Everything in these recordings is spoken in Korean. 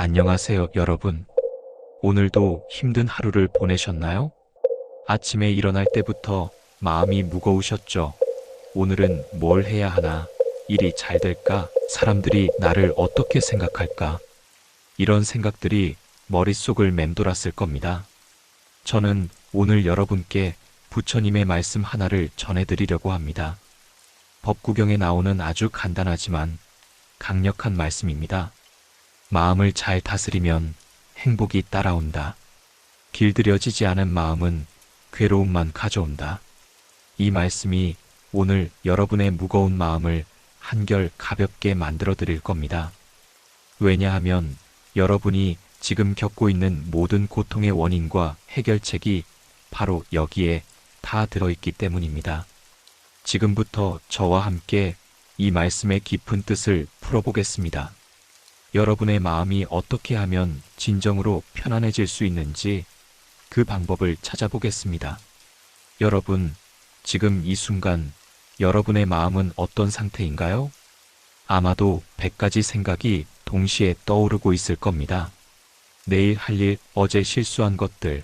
안녕하세요, 여러분. 오늘도 힘든 하루를 보내셨나요? 아침에 일어날 때부터 마음이 무거우셨죠? 오늘은 뭘 해야 하나? 일이 잘 될까? 사람들이 나를 어떻게 생각할까? 이런 생각들이 머릿속을 맴돌았을 겁니다. 저는 오늘 여러분께 부처님의 말씀 하나를 전해드리려고 합니다. 법구경에 나오는 아주 간단하지만 강력한 말씀입니다. 마음을 잘 다스리면 행복이 따라온다. 길들여지지 않은 마음은 괴로움만 가져온다. 이 말씀이 오늘 여러분의 무거운 마음을 한결 가볍게 만들어 드릴 겁니다. 왜냐하면 여러분이 지금 겪고 있는 모든 고통의 원인과 해결책이 바로 여기에 다 들어있기 때문입니다. 지금부터 저와 함께 이 말씀의 깊은 뜻을 풀어보겠습니다. 여러분의 마음이 어떻게 하면 진정으로 편안해질 수 있는지 그 방법을 찾아보겠습니다. 여러분, 지금 이 순간 여러분의 마음은 어떤 상태인가요? 아마도 100가지 생각이 동시에 떠오르고 있을 겁니다. 내일 할 일, 어제 실수한 것들,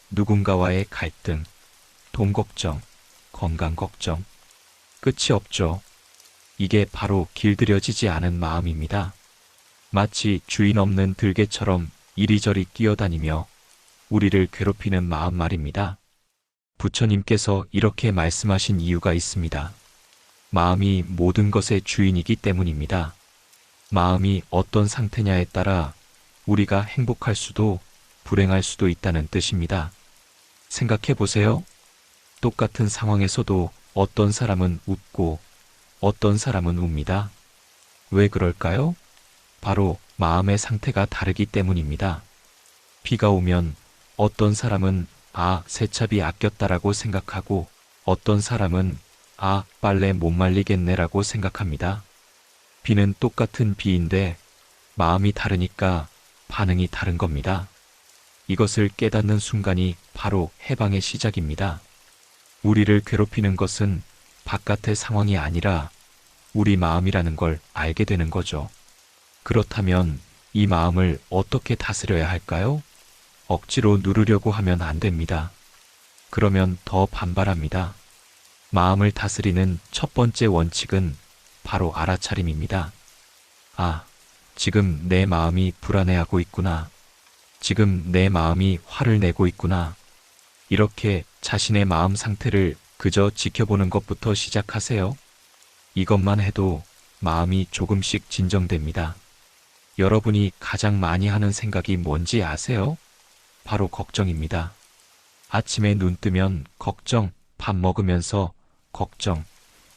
누군가와의 갈등, 돈 걱정, 건강 걱정, 끝이 없죠. 이게 바로 길들여지지 않은 마음입니다. 마치 주인 없는 들개처럼 이리저리 뛰어다니며 우리를 괴롭히는 마음 말입니다. 부처님께서 이렇게 말씀하신 이유가 있습니다. 마음이 모든 것의 주인이기 때문입니다. 마음이 어떤 상태냐에 따라 우리가 행복할 수도 불행할 수도 있다는 뜻입니다. 생각해 보세요. 똑같은 상황에서도 어떤 사람은 웃고 어떤 사람은 웁니다. 왜 그럴까요? 바로 마음의 상태가 다르기 때문입니다. 비가 오면 어떤 사람은 세차비 아꼈다라고 생각하고 어떤 사람은 빨래 못 말리겠네라고 생각합니다. 비는 똑같은 비인데 마음이 다르니까 반응이 다른 겁니다. 이것을 깨닫는 순간이 바로 해방의 시작입니다. 우리를 괴롭히는 것은 바깥의 상황이 아니라 우리 마음이라는 걸 알게 되는 거죠. 그렇다면 이 마음을 어떻게 다스려야 할까요? 억지로 누르려고 하면 안 됩니다. 그러면 더 반발합니다. 마음을 다스리는 첫 번째 원칙은 바로 알아차림입니다. 지금 내 마음이 불안해하고 있구나. 지금 내 마음이 화를 내고 있구나. 이렇게 자신의 마음 상태를 그저 지켜보는 것부터 시작하세요. 이것만 해도 마음이 조금씩 진정됩니다. 여러분이 가장 많이 하는 생각이 뭔지 아세요? 바로 걱정입니다. 아침에 눈 뜨면 걱정, 밥 먹으면서 걱정,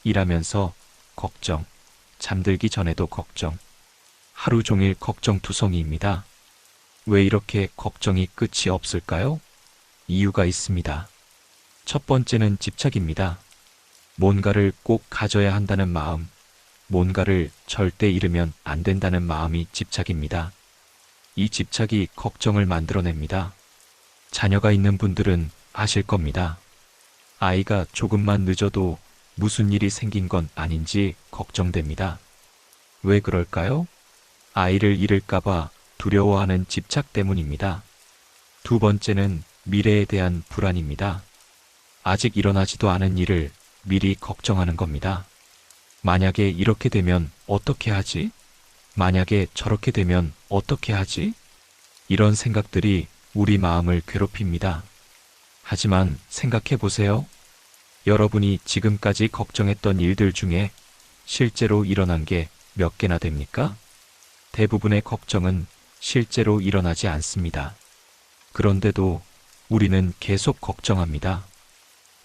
일하면서 걱정, 잠들기 전에도 걱정. 하루 종일 걱정투성이입니다. 왜 이렇게 걱정이 끝이 없을까요? 이유가 있습니다. 첫 번째는 집착입니다. 뭔가를 꼭 가져야 한다는 마음, 뭔가를 절대 잃으면 안 된다는 마음이 집착입니다. 이 집착이 걱정을 만들어냅니다. 자녀가 있는 분들은 아실 겁니다. 아이가 조금만 늦어도 무슨 일이 생긴 건 아닌지 걱정됩니다. 왜 그럴까요? 아이를 잃을까봐 두려워하는 집착 때문입니다. 두 번째는 미래에 대한 불안입니다. 아직 일어나지도 않은 일을 미리 걱정하는 겁니다. 만약에 이렇게 되면 어떻게 하지? 만약에 저렇게 되면 어떻게 하지? 이런 생각들이 우리 마음을 괴롭힙니다. 하지만 생각해 보세요. 여러분이 지금까지 걱정했던 일들 중에 실제로 일어난 게 몇 개나 됩니까? 대부분의 걱정은 실제로 일어나지 않습니다. 그런데도 우리는 계속 걱정합니다.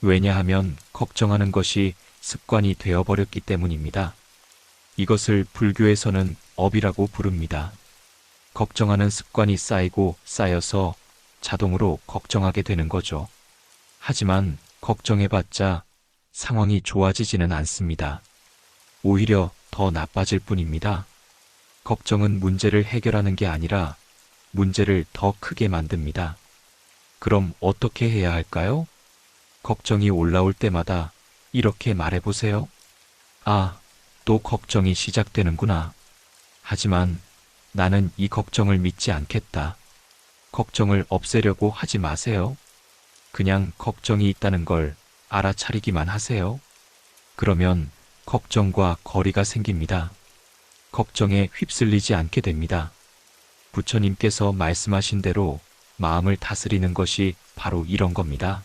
왜냐하면 걱정하는 것이 습관이 되어버렸기 때문입니다. 이것을 불교에서는 업이라고 부릅니다. 걱정하는 습관이 쌓이고 쌓여서 자동으로 걱정하게 되는 거죠. 하지만 걱정해봤자 상황이 좋아지지는 않습니다. 오히려 더 나빠질 뿐입니다. 걱정은 문제를 해결하는 게 아니라 문제를 더 크게 만듭니다. 그럼 어떻게 해야 할까요? 걱정이 올라올 때마다 이렇게 말해보세요. 또 걱정이 시작되는구나. 하지만 나는 이 걱정을 믿지 않겠다. 걱정을 없애려고 하지 마세요. 그냥 걱정이 있다는 걸 알아차리기만 하세요. 그러면 걱정과 거리가 생깁니다. 걱정에 휩쓸리지 않게 됩니다. 부처님께서 말씀하신 대로 마음을 다스리는 것이 바로 이런 겁니다.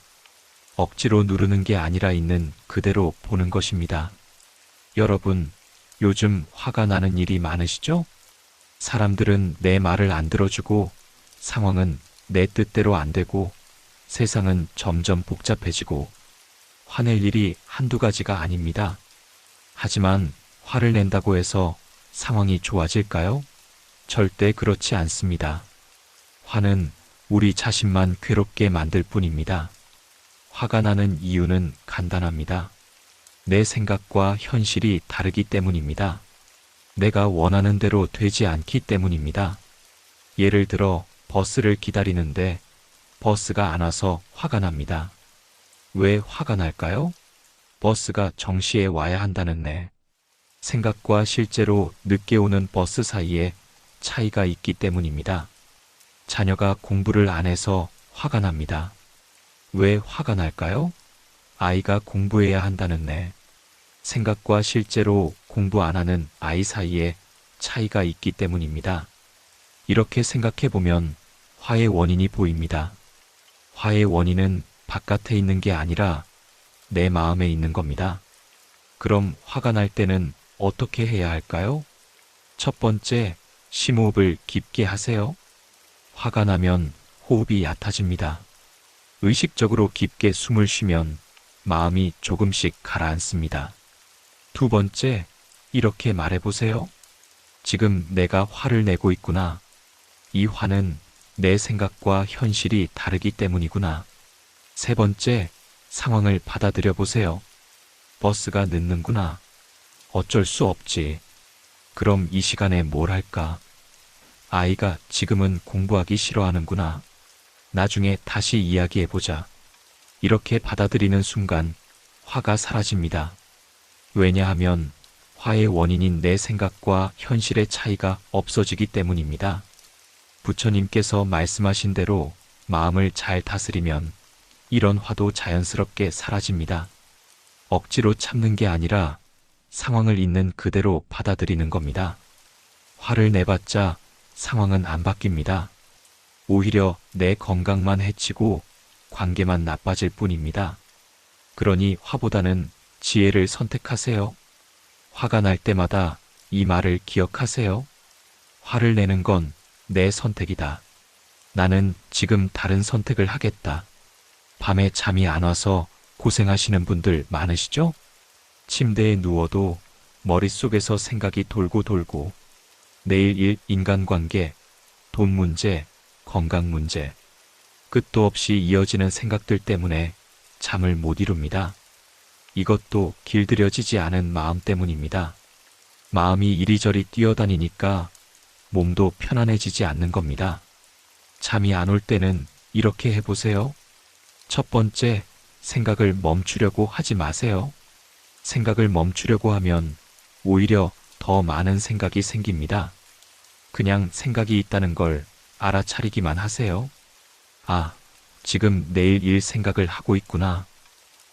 억지로 누르는 게 아니라 있는 그대로 보는 것입니다. 여러분, 요즘 화가 나는 일이 많으시죠? 사람들은 내 말을 안 들어주고, 상황은 내 뜻대로 안 되고, 세상은 점점 복잡해지고, 화낼 일이 한두 가지가 아닙니다. 하지만 화를 낸다고 해서 상황이 좋아질까요? 절대 그렇지 않습니다. 화는 우리 자신만 괴롭게 만들 뿐입니다. 화가 나는 이유는 간단합니다. 내 생각과 현실이 다르기 때문입니다. 내가 원하는 대로 되지 않기 때문입니다. 예를 들어 버스를 기다리는데 버스가 안 와서 화가 납니다. 왜 화가 날까요? 버스가 정시에 와야 한다는 생각과 실제로 늦게 오는 버스 사이에 차이가 있기 때문입니다. 자녀가 공부를 안 해서 화가 납니다. 왜 화가 날까요? 아이가 공부해야 한다는 생각과 실제로 공부 안 하는 아이 사이에 차이가 있기 때문입니다. 이렇게 생각해 보면 화의 원인이 보입니다. 화의 원인은 바깥에 있는 게 아니라 내 마음에 있는 겁니다. 그럼 화가 날 때는 어떻게 해야 할까요? 첫 번째, 심호흡을 깊게 하세요. 화가 나면 호흡이 얕아집니다. 의식적으로 깊게 숨을 쉬면 마음이 조금씩 가라앉습니다. 두 번째, 이렇게 말해보세요. 지금 내가 화를 내고 있구나. 이 화는 내 생각과 현실이 다르기 때문이구나. 세 번째, 상황을 받아들여 보세요. 버스가 늦는구나. 어쩔 수 없지. 그럼 이 시간에 뭘 할까? 아이가 지금은 공부하기 싫어하는구나. 나중에 다시 이야기해보자. 이렇게 받아들이는 순간 화가 사라집니다. 왜냐하면 화의 원인인 내 생각과 현실의 차이가 없어지기 때문입니다. 부처님께서 말씀하신 대로 마음을 잘 다스리면 이런 화도 자연스럽게 사라집니다. 억지로 참는 게 아니라 상황을 있는 그대로 받아들이는 겁니다. 화를 내봤자 상황은 안 바뀝니다. 오히려 내 건강만 해치고 관계만 나빠질 뿐입니다. 그러니 화보다는 지혜를 선택하세요. 화가 날 때마다 이 말을 기억하세요. 화를 내는 건 내 선택이다. 나는 지금 다른 선택을 하겠다. 밤에 잠이 안 와서 고생하시는 분들 많으시죠? 침대에 누워도 머릿속에서 생각이 돌고 돌고 내일 일, 인간관계, 돈 문제, 건강 문제, 끝도 없이 이어지는 생각들 때문에 잠을 못 이룹니다. 이것도 길들여지지 않은 마음 때문입니다. 마음이 이리저리 뛰어다니니까 몸도 편안해지지 않는 겁니다. 잠이 안 올 때는 이렇게 해보세요. 첫 번째, 생각을 멈추려고 하지 마세요. 생각을 멈추려고 하면 오히려 더 많은 생각이 생깁니다. 그냥 생각이 있다는 걸 알아차리기만 하세요. 아, 지금 내일 일 생각을 하고 있구나.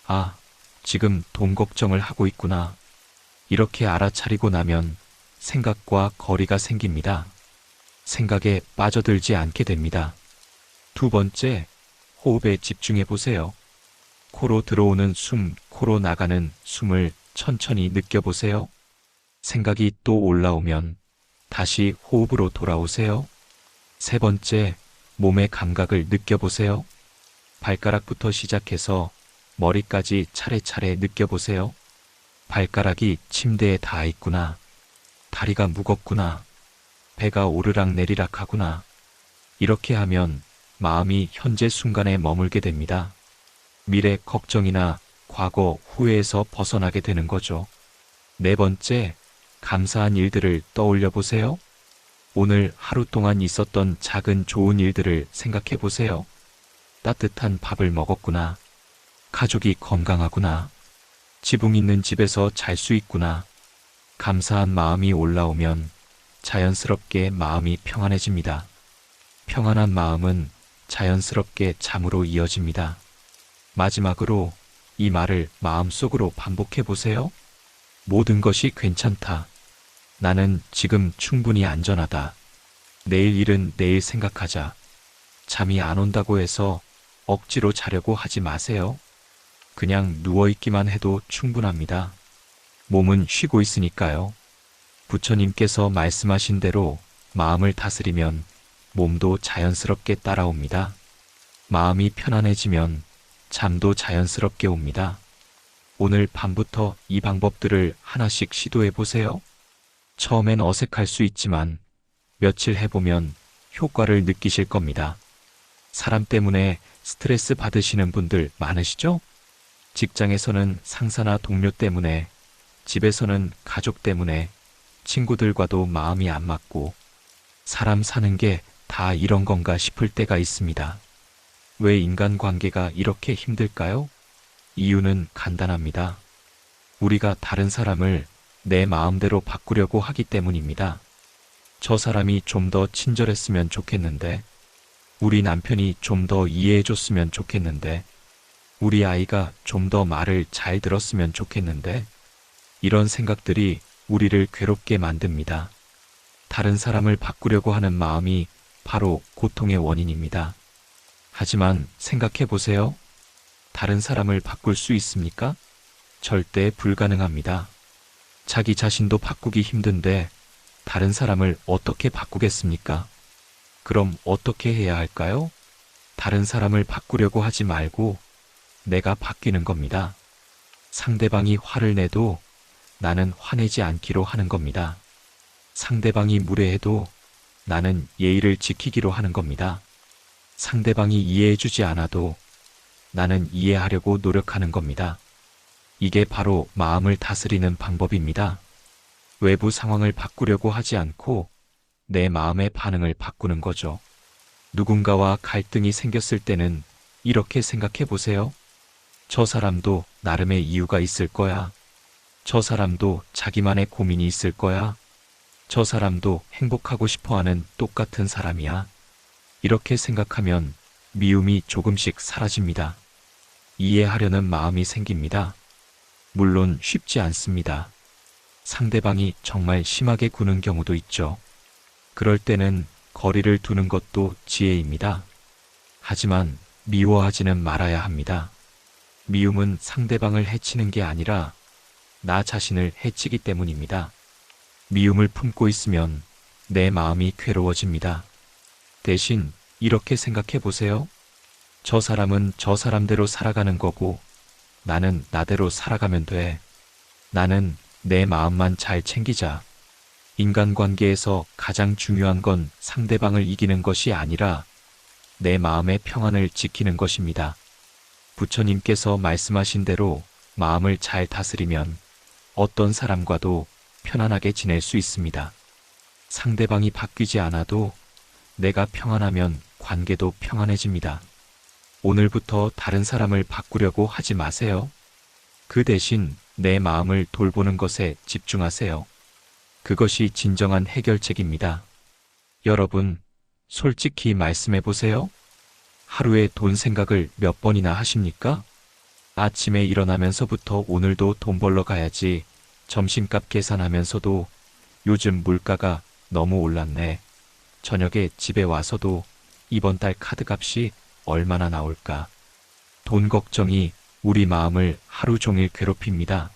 아, 지금 돈 걱정을 하고 있구나. 이렇게 알아차리고 나면 생각과 거리가 생깁니다. 생각에 빠져들지 않게 됩니다. 두 번째, 호흡에 집중해 보세요. 코로 들어오는 숨, 코로 나가는 숨을 천천히 느껴보세요. 생각이 또 올라오면 다시 호흡으로 돌아오세요. 세 번째, 몸의 감각을 느껴보세요. 발가락부터 시작해서 머리까지 차례차례 느껴보세요. 발가락이 침대에 닿아 있구나. 다리가 무겁구나. 배가 오르락 내리락 하구나. 이렇게 하면 마음이 현재 순간에 머물게 됩니다. 미래 걱정이나 과거 후회에서 벗어나게 되는 거죠. 네 번째, 감사한 일들을 떠올려 보세요. 오늘 하루 동안 있었던 작은 좋은 일들을 생각해 보세요. 따뜻한 밥을 먹었구나. 가족이 건강하구나. 지붕 있는 집에서 잘 수 있구나. 감사한 마음이 올라오면 자연스럽게 마음이 평안해집니다. 평안한 마음은 자연스럽게 잠으로 이어집니다. 마지막으로 이 말을 마음속으로 반복해 보세요. 모든 것이 괜찮다. 나는 지금 충분히 안전하다. 내일 일은 내일 생각하자. 잠이 안 온다고 해서 억지로 자려고 하지 마세요. 그냥 누워있기만 해도 충분합니다. 몸은 쉬고 있으니까요. 부처님께서 말씀하신 대로 마음을 다스리면 몸도 자연스럽게 따라옵니다. 마음이 편안해지면 잠도 자연스럽게 옵니다. 오늘 밤부터 이 방법들을 하나씩 시도해 보세요. 처음엔 어색할 수 있지만 며칠 해보면 효과를 느끼실 겁니다. 사람 때문에 스트레스 받으시는 분들 많으시죠? 직장에서는 상사나 동료 때문에, 집에서는 가족 때문에, 친구들과도 마음이 안 맞고, 사람 사는 게 다 이런 건가 싶을 때가 있습니다. 왜 인간관계가 이렇게 힘들까요? 이유는 간단합니다. 우리가 다른 사람을 내 마음대로 바꾸려고 하기 때문입니다. 저 사람이 좀 더 친절했으면 좋겠는데, 우리 남편이 좀 더 이해해줬으면 좋겠는데, 우리 아이가 좀 더 말을 잘 들었으면 좋겠는데, 이런 생각들이 우리를 괴롭게 만듭니다. 다른 사람을 바꾸려고 하는 마음이 바로 고통의 원인입니다. 하지만 생각해 보세요. 다른 사람을 바꿀 수 있습니까? 절대 불가능합니다. 자기 자신도 바꾸기 힘든데 다른 사람을 어떻게 바꾸겠습니까? 그럼 어떻게 해야 할까요? 다른 사람을 바꾸려고 하지 말고 내가 바뀌는 겁니다. 상대방이 화를 내도 나는 화내지 않기로 하는 겁니다. 상대방이 무례해도 나는 예의를 지키기로 하는 겁니다. 상대방이 이해해주지 않아도 나는 이해하려고 노력하는 겁니다. 이게 바로 마음을 다스리는 방법입니다. 외부 상황을 바꾸려고 하지 않고 내 마음의 반응을 바꾸는 거죠. 누군가와 갈등이 생겼을 때는 이렇게 생각해 보세요. 저 사람도 나름의 이유가 있을 거야. 저 사람도 자기만의 고민이 있을 거야. 저 사람도 행복하고 싶어하는 똑같은 사람이야. 이렇게 생각하면 미움이 조금씩 사라집니다. 이해하려는 마음이 생깁니다. 물론 쉽지 않습니다. 상대방이 정말 심하게 구는 경우도 있죠. 그럴 때는 거리를 두는 것도 지혜입니다. 하지만 미워하지는 말아야 합니다. 미움은 상대방을 해치는 게 아니라 나 자신을 해치기 때문입니다. 미움을 품고 있으면 내 마음이 괴로워집니다. 대신 이렇게 생각해 보세요. 저 사람은 저 사람대로 살아가는 거고 나는 나대로 살아가면 돼. 나는 내 마음만 잘 챙기자. 인간관계에서 가장 중요한 건 상대방을 이기는 것이 아니라 내 마음의 평안을 지키는 것입니다. 부처님께서 말씀하신 대로 마음을 잘 다스리면 어떤 사람과도 편안하게 지낼 수 있습니다. 상대방이 바뀌지 않아도 내가 평안하면 관계도 평안해집니다. 오늘부터 다른 사람을 바꾸려고 하지 마세요. 그 대신 내 마음을 돌보는 것에 집중하세요. 그것이 진정한 해결책입니다. 여러분, 솔직히 말씀해 보세요. 하루에 돈 생각을 몇 번이나 하십니까? 아침에 일어나면서부터 오늘도 돈 벌러 가야지. 점심값 계산하면서도 요즘 물가가 너무 올랐네. 저녁에 집에 와서도 이번 달 카드값이 얼마나 나올까. 돈 걱정이 우리 마음을 하루 종일 괴롭힙니다.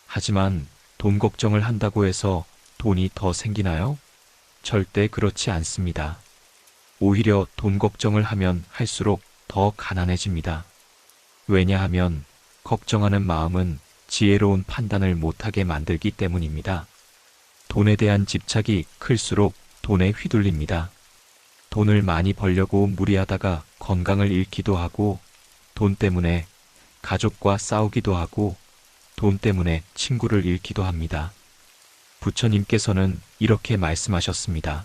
하지만 돈 걱정을 한다고 해서 돈이 더 생기나요? 절대 그렇지 않습니다. 오히려 돈 걱정을 하면 할수록 더 가난해집니다. 왜냐하면 걱정하는 마음은 지혜로운 판단을 못하게 만들기 때문입니다. 돈에 대한 집착이 클수록 돈에 휘둘립니다. 돈을 많이 벌려고 무리하다가 건강을 잃기도 하고, 돈 때문에 가족과 싸우기도 하고, 돈 때문에 친구를 잃기도 합니다. 부처님께서는 이렇게 말씀하셨습니다.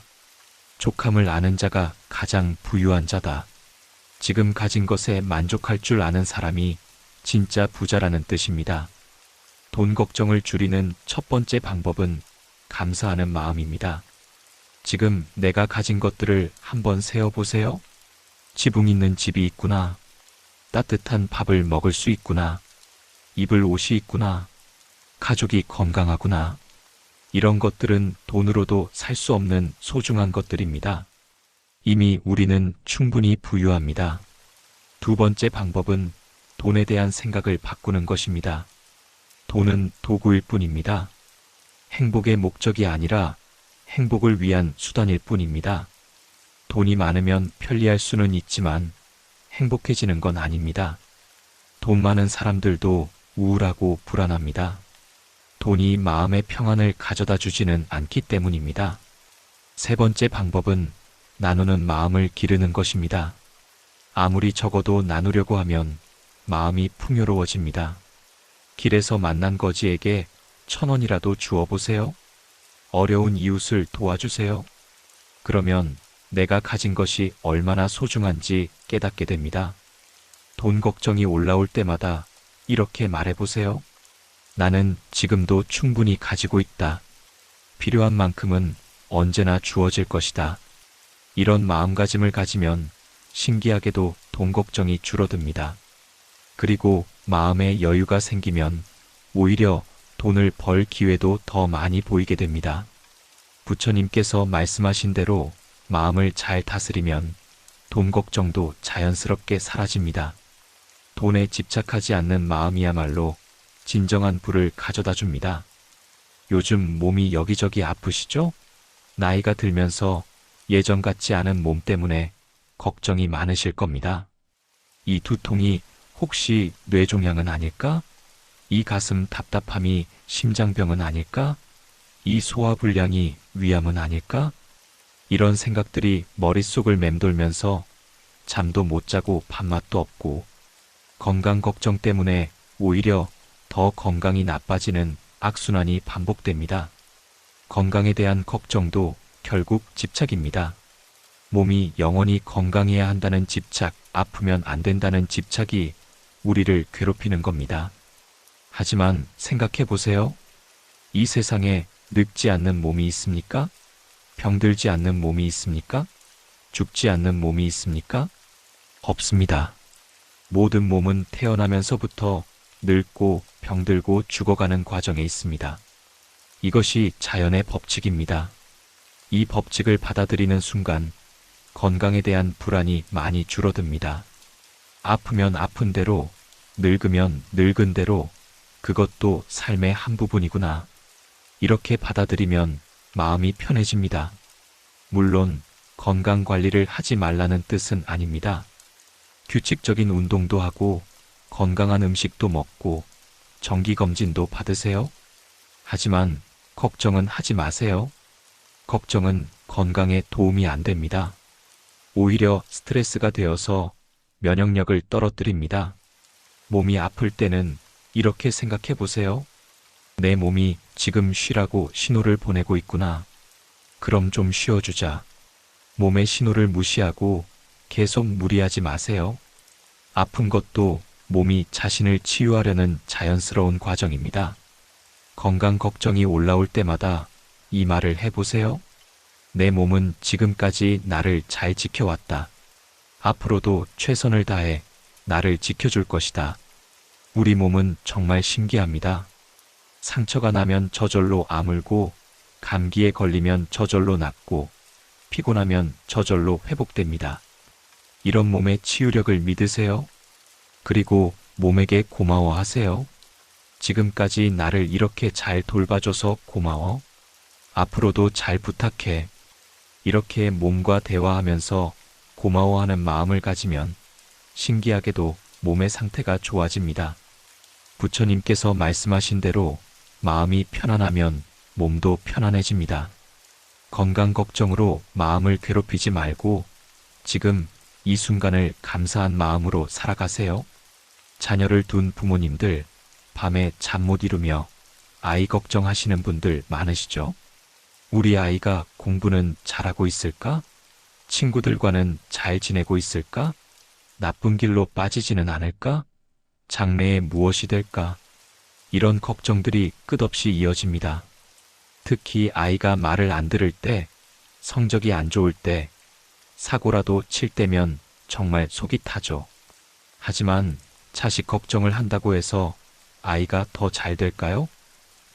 족함을 아는 자가 가장 부유한 자다. 지금 가진 것에 만족할 줄 아는 사람이 진짜 부자라는 뜻입니다. 돈 걱정을 줄이는 첫 번째 방법은 감사하는 마음입니다. 지금 내가 가진 것들을 한번 세어보세요. 지붕 있는 집이 있구나. 따뜻한 밥을 먹을 수 있구나. 입을 옷이 있구나. 가족이 건강하구나. 이런 것들은 돈으로도 살 수 없는 소중한 것들입니다. 이미 우리는 충분히 부유합니다. 두 번째 방법은 돈에 대한 생각을 바꾸는 것입니다. 돈은 도구일 뿐입니다. 행복의 목적이 아니라 행복을 위한 수단일 뿐입니다. 돈이 많으면 편리할 수는 있지만 행복해지는 건 아닙니다. 돈 많은 사람들도 우울하고 불안합니다. 돈이 마음의 평안을 가져다 주지는 않기 때문입니다. 세 번째 방법은 나누는 마음을 기르는 것입니다. 아무리 적어도 나누려고 하면 마음이 풍요로워집니다. 길에서 만난 거지에게 1,000원이라도 주어보세요. 어려운 이웃을 도와주세요. 그러면 내가 가진 것이 얼마나 소중한지 깨닫게 됩니다. 돈 걱정이 올라올 때마다 이렇게 말해보세요. 나는 지금도 충분히 가지고 있다. 필요한 만큼은 언제나 주어질 것이다. 이런 마음가짐을 가지면 신기하게도 돈 걱정이 줄어듭니다. 그리고 마음에 여유가 생기면 오히려 돈을 벌 기회도 더 많이 보이게 됩니다. 부처님께서 말씀하신 대로 마음을 잘 다스리면 돈 걱정도 자연스럽게 사라집니다. 돈에 집착하지 않는 마음이야말로 진정한 부를 가져다 줍니다. 요즘 몸이 여기저기 아프시죠? 나이가 들면서 예전 같지 않은 몸 때문에 걱정이 많으실 겁니다. 이 두통이 혹시 뇌종양은 아닐까? 이 가슴 답답함이 심장병은 아닐까? 이 소화불량이 위암은 아닐까? 이런 생각들이 머릿속을 맴돌면서 잠도 못 자고 밥맛도 없고 건강 걱정 때문에 오히려 더 건강이 나빠지는 악순환이 반복됩니다. 건강에 대한 걱정도 결국 집착입니다. 몸이 영원히 건강해야 한다는 집착, 아프면 안 된다는 집착이 우리를 괴롭히는 겁니다. 하지만 생각해 보세요. 이 세상에 늙지 않는 몸이 있습니까? 병들지 않는 몸이 있습니까? 죽지 않는 몸이 있습니까? 없습니다. 모든 몸은 태어나면서부터 늙고 병들고 죽어가는 과정에 있습니다. 이것이 자연의 법칙입니다. 이 법칙을 받아들이는 순간 건강에 대한 불안이 많이 줄어듭니다. 아프면 아픈 대로, 늙으면 늙은 대로 그것도 삶의 한 부분이구나. 이렇게 받아들이면 마음이 편해집니다. 물론 건강 관리를 하지 말라는 뜻은 아닙니다. 규칙적인 운동도 하고 건강한 음식도 먹고 정기검진도 받으세요. 하지만 걱정은 하지 마세요. 걱정은 건강에 도움이 안 됩니다. 오히려 스트레스가 되어서 면역력을 떨어뜨립니다. 몸이 아플 때는 이렇게 생각해 보세요. 내 몸이 지금 쉬라고 신호를 보내고 있구나. 그럼 좀 쉬어주자. 몸의 신호를 무시하고 계속 무리하지 마세요. 아픈 것도 몸이 자신을 치유하려는 자연스러운 과정입니다. 건강 걱정이 올라올 때마다 이 말을 해보세요. 내 몸은 지금까지 나를 잘 지켜왔다. 앞으로도 최선을 다해 나를 지켜줄 것이다. 우리 몸은 정말 신기합니다. 상처가 나면 저절로 아물고, 감기에 걸리면 저절로 낫고, 피곤하면 저절로 회복됩니다. 이런 몸의 치유력을 믿으세요. 그리고 몸에게 고마워하세요. 지금까지 나를 이렇게 잘 돌봐줘서 고마워. 앞으로도 잘 부탁해. 이렇게 몸과 대화하면서 고마워하는 마음을 가지면 신기하게도 몸의 상태가 좋아집니다. 부처님께서 말씀하신 대로 마음이 편안하면 몸도 편안해집니다. 건강 걱정으로 마음을 괴롭히지 말고 지금 이 순간을 감사한 마음으로 살아가세요. 자녀를 둔 부모님들, 밤에 잠 못 이루며 아이 걱정하시는 분들 많으시죠? 우리 아이가 공부는 잘하고 있을까? 친구들과는 잘 지내고 있을까? 나쁜 길로 빠지지는 않을까? 장래에 무엇이 될까? 이런 걱정들이 끝없이 이어집니다. 특히 아이가 말을 안 들을 때 성적이 안 좋을 때, 사고라도 칠 때면 정말 속이 타죠. 하지만 자식 걱정을 한다고 해서 아이가 더 잘 될까요?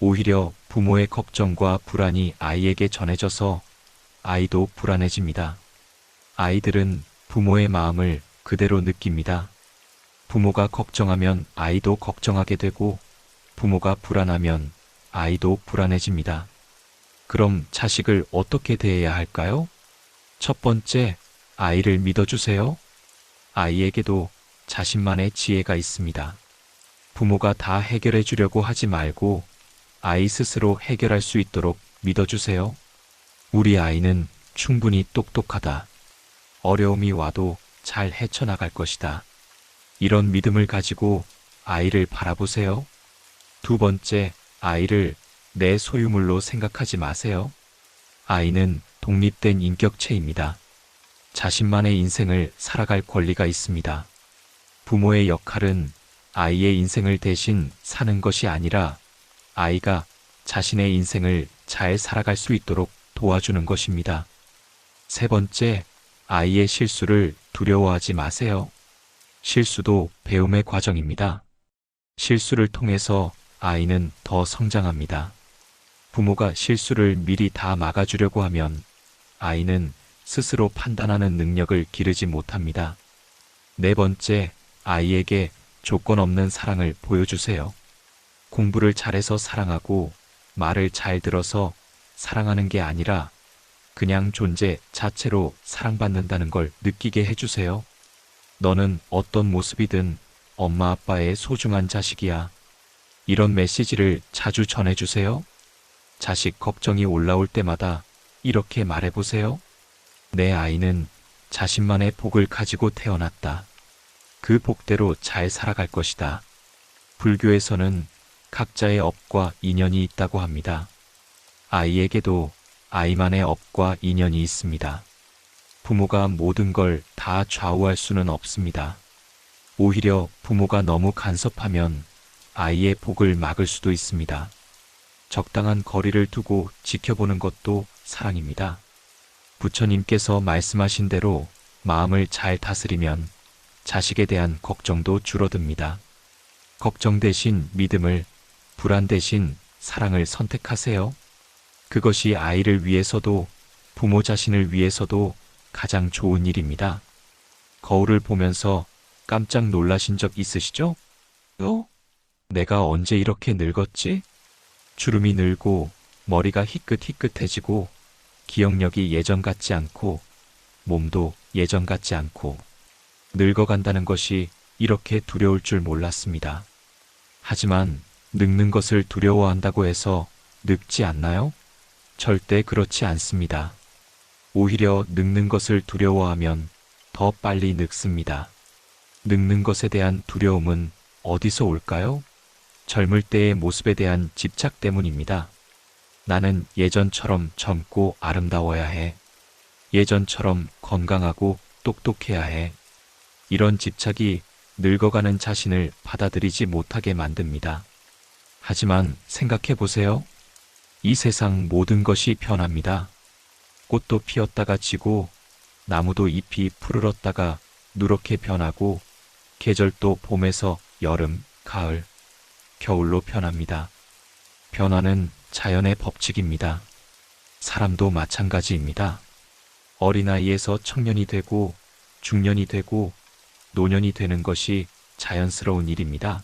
오히려 부모의 걱정과 불안이 아이에게 전해져서 아이도 불안해집니다. 아이들은 부모의 마음을 그대로 느낍니다. 부모가 걱정하면 아이도 걱정하게 되고 부모가 불안하면 아이도 불안해집니다. 그럼 자식을 어떻게 대해야 할까요? 첫 번째, 아이를 믿어주세요. 아이에게도 자신만의 지혜가 있습니다. 부모가 다 해결해 주려고 하지 말고 아이 스스로 해결할 수 있도록 믿어주세요. 우리 아이는 충분히 똑똑하다. 어려움이 와도 잘 헤쳐나갈 것이다. 이런 믿음을 가지고 아이를 바라보세요. 두 번째, 아이를 내 소유물로 생각하지 마세요. 아이는 독립된 인격체입니다. 자신만의 인생을 살아갈 권리가 있습니다. 부모의 역할은 아이의 인생을 대신 사는 것이 아니라 아이가 자신의 인생을 잘 살아갈 수 있도록 도와주는 것입니다. 세 번째, 아이의 실수를 두려워하지 마세요. 실수도 배움의 과정입니다. 실수를 통해서 아이는 더 성장합니다. 부모가 실수를 미리 다 막아주려고 하면 아이는 스스로 판단하는 능력을 기르지 못합니다. 네 번째, 아이에게 조건 없는 사랑을 보여주세요. 공부를 잘해서 사랑하고 말을 잘 들어서 사랑하는 게 아니라 그냥 존재 자체로 사랑받는다는 걸 느끼게 해주세요. 너는 어떤 모습이든 엄마 아빠의 소중한 자식이야. 이런 메시지를 자주 전해주세요. 자식 걱정이 올라올 때마다 이렇게 말해보세요. 내 아이는 자신만의 복을 가지고 태어났다. 그 복대로 잘 살아갈 것이다. 불교에서는 각자의 업과 인연이 있다고 합니다. 아이에게도 아이만의 업과 인연이 있습니다. 부모가 모든 걸 다 좌우할 수는 없습니다. 오히려 부모가 너무 간섭하면 아이의 복을 막을 수도 있습니다. 적당한 거리를 두고 지켜보는 것도 사랑입니다. 부처님께서 말씀하신 대로 마음을 잘 다스리면 자식에 대한 걱정도 줄어듭니다. 걱정 대신 믿음을, 불안 대신 사랑을 선택하세요. 그것이 아이를 위해서도 부모 자신을 위해서도 가장 좋은 일입니다. 거울을 보면서 깜짝 놀라신 적 있으시죠? 내가 언제 이렇게 늙었지? 주름이 늘고 머리가 희끗희끗해지고 기억력이 예전 같지 않고 몸도 예전 같지 않고 늙어간다는 것이 이렇게 두려울 줄 몰랐습니다. 하지만 늙는 것을 두려워한다고 해서 늙지 않나요? 절대 그렇지 않습니다. 오히려 늙는 것을 두려워하면 더 빨리 늙습니다. 늙는 것에 대한 두려움은 어디서 올까요? 젊을 때의 모습에 대한 집착 때문입니다. 나는 예전처럼 젊고 아름다워야 해. 예전처럼 건강하고 똑똑해야 해. 이런 집착이 늙어가는 자신을 받아들이지 못하게 만듭니다. 하지만 생각해 보세요. 이 세상 모든 것이 변합니다. 꽃도 피었다가 지고 나무도 잎이 푸르렀다가 누렇게 변하고 계절도 봄에서 여름, 가을, 겨울로 변합니다. 변화는 자연의 법칙입니다. 사람도 마찬가지입니다. 어린아이에서 청년이 되고 중년이 되고 노년이 되는 것이 자연스러운 일입니다.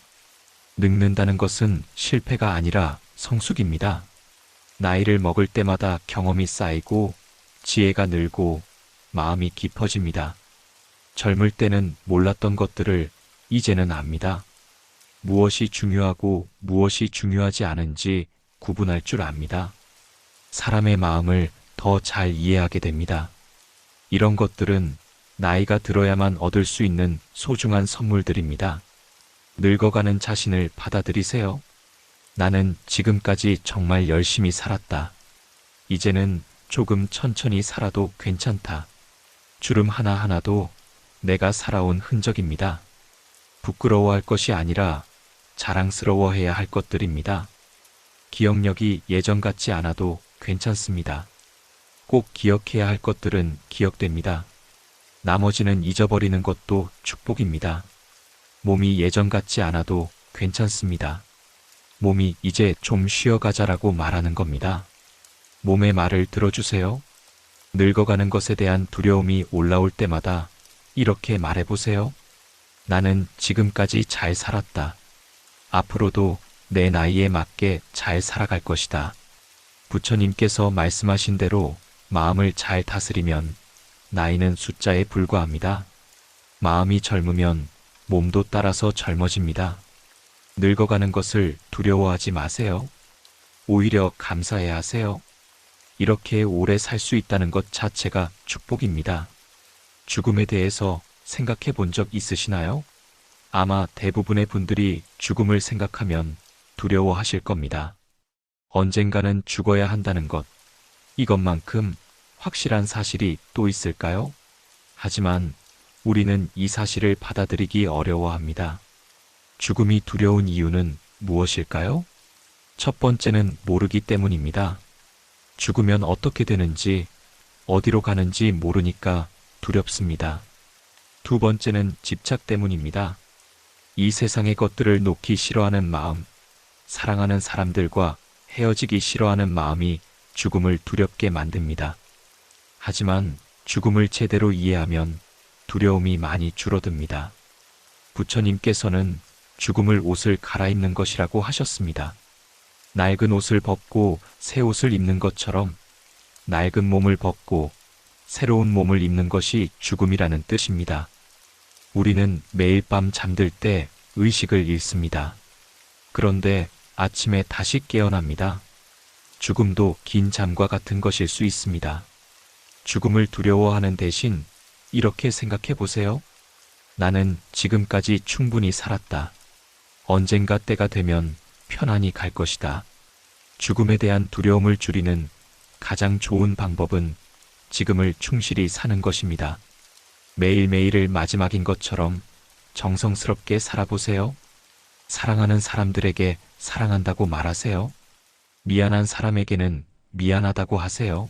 늙는다는 것은 실패가 아니라 성숙입니다. 나이를 먹을 때마다 경험이 쌓이고 지혜가 늘고 마음이 깊어집니다. 젊을 때는 몰랐던 것들을 이제는 압니다. 무엇이 중요하고 무엇이 중요하지 않은지 구분할 줄 압니다. 사람의 마음을 더 잘 이해하게 됩니다. 이런 것들은 나이가 들어야만 얻을 수 있는 소중한 선물들입니다. 늙어가는 자신을 받아들이세요. 나는 지금까지 정말 열심히 살았다. 이제는 조금 천천히 살아도 괜찮다. 주름 하나하나도 내가 살아온 흔적입니다. 부끄러워할 것이 아니라 자랑스러워해야 할 것들입니다. 기억력이 예전 같지 않아도 괜찮습니다. 꼭 기억해야 할 것들은 기억됩니다. 나머지는 잊어버리는 것도 축복입니다. 몸이 예전 같지 않아도 괜찮습니다. 몸이 이제 좀 쉬어가자라고 말하는 겁니다. 몸의 말을 들어주세요. 늙어가는 것에 대한 두려움이 올라올 때마다 이렇게 말해보세요. 나는 지금까지 잘 살았다. 앞으로도 내 나이에 맞게 잘 살아갈 것이다. 부처님께서 말씀하신 대로 마음을 잘 다스리면 나이는 숫자에 불과합니다. 마음이 젊으면 몸도 따라서 젊어집니다. 늙어가는 것을 두려워하지 마세요. 오히려 감사해야 하세요. 이렇게 오래 살 수 있다는 것 자체가 축복입니다. 죽음에 대해서 생각해 본 적 있으시나요? 아마 대부분의 분들이 죽음을 생각하면 두려워하실 겁니다. 언젠가는 죽어야 한다는 것, 이것만큼 확실한 사실이 또 있을까요? 하지만 우리는 이 사실을 받아들이기 어려워합니다. 죽음이 두려운 이유는 무엇일까요? 첫 번째는 모르기 때문입니다. 죽으면 어떻게 되는지, 어디로 가는지 모르니까 두렵습니다. 두 번째는 집착 때문입니다. 이 세상의 것들을 놓기 싫어하는 마음, 사랑하는 사람들과 헤어지기 싫어하는 마음이 죽음을 두렵게 만듭니다. 하지만 죽음을 제대로 이해하면 두려움이 많이 줄어듭니다. 부처님께서는 죽음을 옷을 갈아입는 것이라고 하셨습니다. 낡은 옷을 벗고 새 옷을 입는 것처럼 낡은 몸을 벗고 새로운 몸을 입는 것이 죽음이라는 뜻입니다. 우리는 매일 밤 잠들 때 의식을 잃습니다. 그런데 아침에 다시 깨어납니다. 죽음도 긴 잠과 같은 것일 수 있습니다. 죽음을 두려워하는 대신 이렇게 생각해 보세요. 나는 지금까지 충분히 살았다. 언젠가 때가 되면 편안히 갈 것이다. 죽음에 대한 두려움을 줄이는 가장 좋은 방법은 지금을 충실히 사는 것입니다. 매일매일을 마지막인 것처럼 정성스럽게 살아보세요. 사랑하는 사람들에게 사랑한다고 말하세요. 미안한 사람에게는 미안하다고 하세요.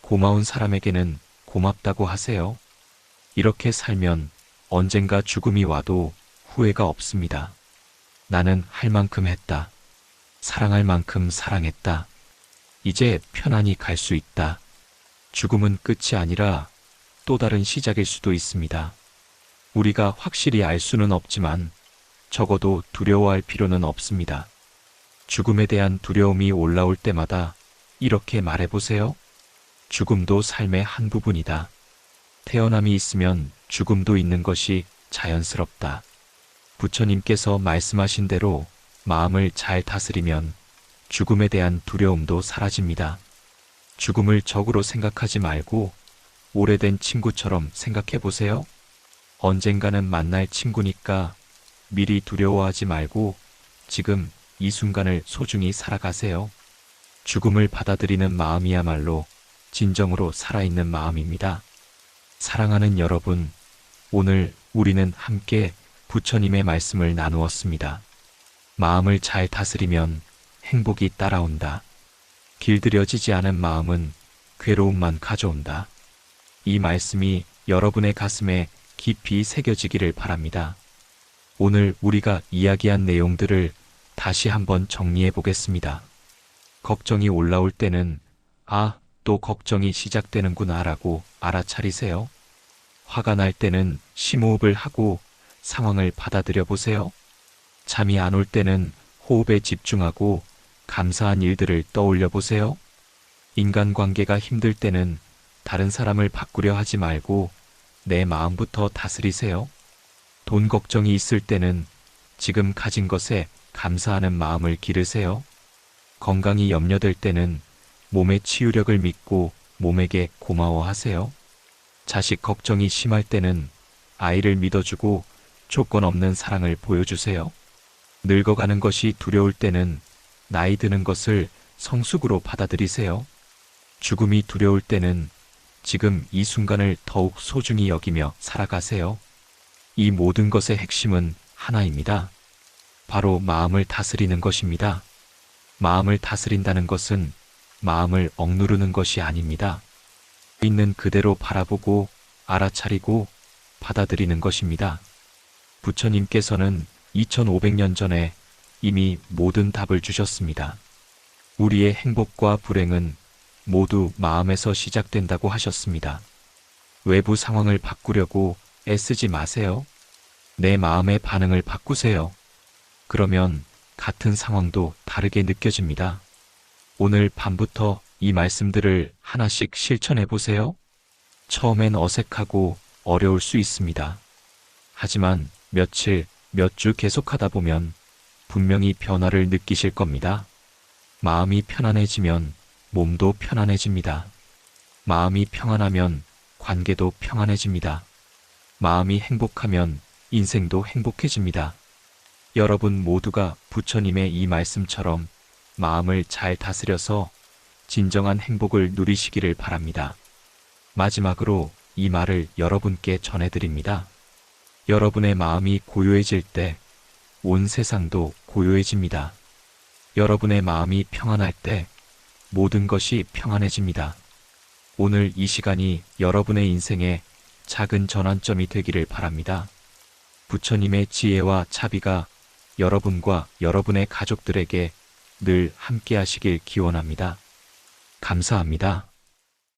고마운 사람에게는 고맙다고 하세요. 이렇게 살면 언젠가 죽음이 와도 후회가 없습니다. 나는 할 만큼 했다. 사랑할 만큼 사랑했다. 이제 편안히 갈 수 있다. 죽음은 끝이 아니라 또 다른 시작일 수도 있습니다. 우리가 확실히 알 수는 없지만 적어도 두려워할 필요는 없습니다. 죽음에 대한 두려움이 올라올 때마다 이렇게 말해보세요. 죽음도 삶의 한 부분이다. 태어남이 있으면 죽음도 있는 것이 자연스럽다. 부처님께서 말씀하신 대로 마음을 잘 다스리면 죽음에 대한 두려움도 사라집니다. 죽음을 적으로 생각하지 말고 오래된 친구처럼 생각해 보세요. 언젠가는 만날 친구니까 미리 두려워하지 말고 지금 이 순간을 소중히 살아가세요. 죽음을 받아들이는 마음이야말로 진정으로 살아있는 마음입니다. 사랑하는 여러분, 오늘 우리는 함께 부처님의 말씀을 나누었습니다. 마음을 잘 다스리면 행복이 따라온다. 길들여지지 않은 마음은 괴로움만 가져온다. 이 말씀이 여러분의 가슴에 깊이 새겨지기를 바랍니다. 오늘 우리가 이야기한 내용들을 다시 한번 정리해 보겠습니다. 걱정이 올라올 때는 또 걱정이 시작되는구나 라고 알아차리세요. 화가 날 때는 심호흡을 하고 상황을 받아들여 보세요. 잠이 안 올 때는 호흡에 집중하고 감사한 일들을 떠올려 보세요. 인간관계가 힘들 때는 다른 사람을 바꾸려 하지 말고 내 마음부터 다스리세요. 돈 걱정이 있을 때는 지금 가진 것에 감사하는 마음을 기르세요. 건강이 염려될 때는 몸의 치유력을 믿고 몸에게 고마워하세요. 자식 걱정이 심할 때는 아이를 믿어주고 조건 없는 사랑을 보여주세요. 늙어가는 것이 두려울 때는 나이 드는 것을 성숙으로 받아들이세요. 죽음이 두려울 때는 지금 이 순간을 더욱 소중히 여기며 살아가세요. 이 모든 것의 핵심은 하나입니다. 바로 마음을 다스리는 것입니다. 마음을 다스린다는 것은 마음을 억누르는 것이 아닙니다. 있는 그대로 바라보고 알아차리고 받아들이는 것입니다. 부처님께서는 2500년 전에 이미 모든 답을 주셨습니다. 우리의 행복과 불행은 모두 마음에서 시작된다고 하셨습니다. 외부 상황을 바꾸려고 애쓰지 마세요. 내 마음의 반응을 바꾸세요. 그러면 같은 상황도 다르게 느껴집니다. 오늘 밤부터 이 말씀들을 하나씩 실천해 보세요. 처음엔 어색하고 어려울 수 있습니다. 하지만 며칠, 몇 주 계속하다 보면 분명히 변화를 느끼실 겁니다. 마음이 편안해지면 몸도 편안해집니다. 마음이 평안하면 관계도 평안해집니다. 마음이 행복하면 인생도 행복해집니다. 여러분 모두가 부처님의 이 말씀처럼 마음을 잘 다스려서 진정한 행복을 누리시기를 바랍니다. 마지막으로 이 말을 여러분께 전해드립니다. 여러분의 마음이 고요해질 때 온 세상도 고요해집니다. 여러분의 마음이 평안할 때 모든 것이 평안해집니다. 오늘 이 시간이 여러분의 인생의 작은 전환점이 되기를 바랍니다. 부처님의 지혜와 자비가 여러분과 여러분의 가족들에게 늘 함께 하시길 기원합니다. 감사합니다.